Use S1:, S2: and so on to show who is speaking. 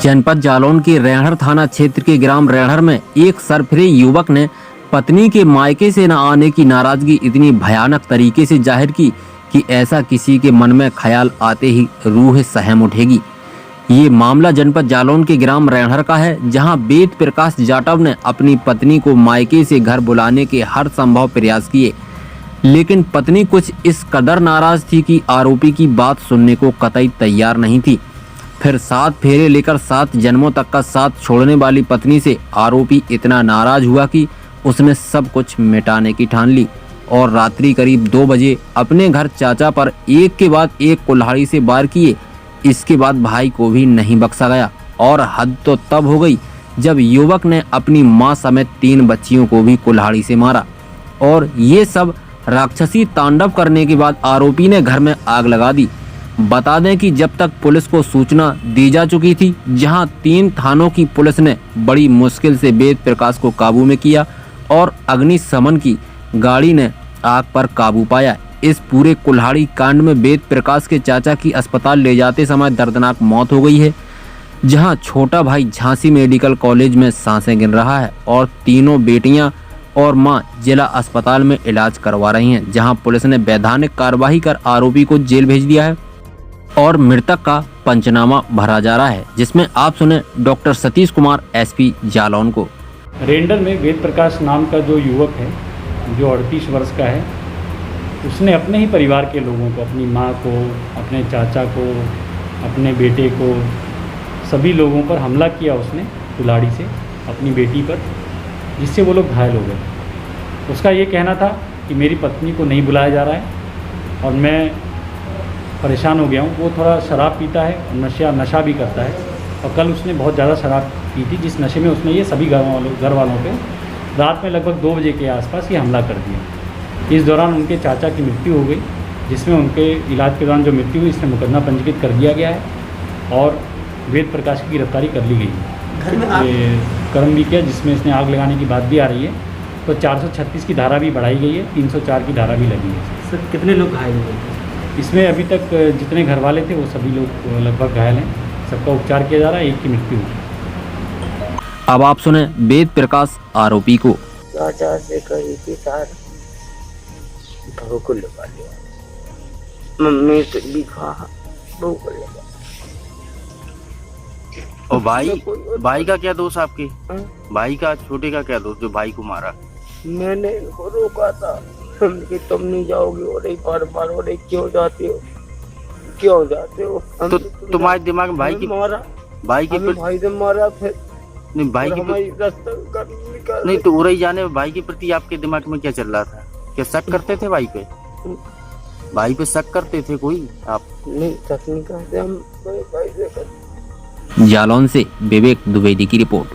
S1: जनपद जालौन के रैहर थाना क्षेत्र के ग्राम रैहर में एक सरफिरे युवक ने पत्नी के मायके से न आने की नाराजगी इतनी भयानक तरीके से जाहिर की कि ऐसा किसी के मन में ख्याल आते ही रूह सहम उठेगी। ये मामला जनपद जालौन के ग्राम रैहर का है, जहां वेद प्रकाश जाटव ने अपनी पत्नी को मायके से घर बुलाने के हर संभव प्रयास किए, लेकिन पत्नी कुछ इस कदर नाराज थी कि आरोपी की बात सुनने को कतई तैयार नहीं थी। फिर 7 फेरे लेकर 7 जन्मों तक का साथ छोड़ने वाली पत्नी से आरोपी इतना नाराज हुआ कि उसने सब कुछ मिटाने की ठान ली और रात्रि करीब 2 बजे अपने घर चाचा पर एक के बाद एक कुल्हाड़ी से वार किए। इसके बाद भाई को भी नहीं बख्शा गया और हद तो तब हो गई जब युवक ने अपनी मां समेत 3 बच्चियों को भी कुल्हाड़ी से मारा। और ये सब राक्षसी तांडव करने के बाद आरोपी ने घर में आग लगा दी। बता दें कि जब तक पुलिस को सूचना दी जा चुकी थी, जहां 3 थानों की पुलिस ने बड़ी मुश्किल से वेद प्रकाश को काबू में किया और अग्निशमन की गाड़ी ने आग पर काबू पाया। इस पूरे कुल्हाड़ी कांड में वेद प्रकाश के चाचा की अस्पताल ले जाते समय दर्दनाक मौत हो गई है, जहां छोटा भाई झांसी मेडिकल कॉलेज में सांसें गिन रहा है और तीनों बेटियां और मां जिला अस्पताल में इलाज करवा रही हैं, जहां पुलिस ने वैधानिक कार्रवाई कर आरोपी को जेल भेज दिया है और मृतक का पंचनामा भरा जा रहा है, जिसमें आप सुने डॉक्टर सतीश कुमार एसपी जालौन को।
S2: रेंडर में वेद प्रकाश नाम का जो युवक है, जो 38 वर्ष का है, उसने अपने ही परिवार के लोगों को, अपनी माँ को, अपने चाचा को, अपने बेटे को, सभी लोगों पर हमला किया उसने कुल्हाड़ी से अपनी बेटी पर, जिससे वो लोग घायल हो गए। उसका ये कहना था कि मेरी पत्नी को नहीं बुलाया जा रहा है और मैं परेशान हो गया हूँ। वो थोड़ा शराब पीता है और नशा भी करता है और कल उसने बहुत ज़्यादा शराब पी थी, जिस नशे में उसने ये सभी घर वालों पे रात में लगभग 2 बजे के आसपास ये हमला कर दिया। इस दौरान उनके चाचा की मृत्यु हो गई, जिसमें उनके इलाज के दौरान जो मृत्यु हुई, इसमें मुकदमा पंजीकृत कर दिया गया है और वेद प्रकाश की गिरफ्तारी कर ली गई है। घर में कर्म भी किया, जिसमें इसने आग लगाने की बात भी आ रही है, तो 436 की धारा भी बढ़ाई गई है, 304 की धारा भी लगी है।
S3: सर, कितने लोग घायल हुए थे?
S2: इसमें अभी तक जितने घर वाले थे वो सभी लोग लगभग घायल हैं, सबका उपचार किया जा रहा है, एक की मृत्यु हुई।
S1: अब आप सुने वेद प्रकाश आरोपी को।
S4: चाचा से कही थी तार बहू को लगा लिया, मम्मी से भी कहा बहू को लगा।
S5: और भाई का क्या दोष आपके? भाई का, छोटे का क्या दोष जो भाई को मारा?
S4: मैंने इनको रोका था कि तुम नहीं जाओगे, और एक बार और एक क्यों जाते हो?
S5: तो तुम्हारे दिमाग में भाई की
S4: मारा,
S5: भाई के
S4: भाई ने मारा, फिर
S5: नहीं भाई के नहीं तो उड़ई जाने भाई के प्रति आपके दिमाग में क्या चल रहा था? क्या शक करते थे भाई पे? भाई पे शक करते थे कोई आप?
S4: नहीं, शक नहीं करते हम, भाई से करते।
S1: जालौन से विवेक द्विवेदी की रिपोर्ट।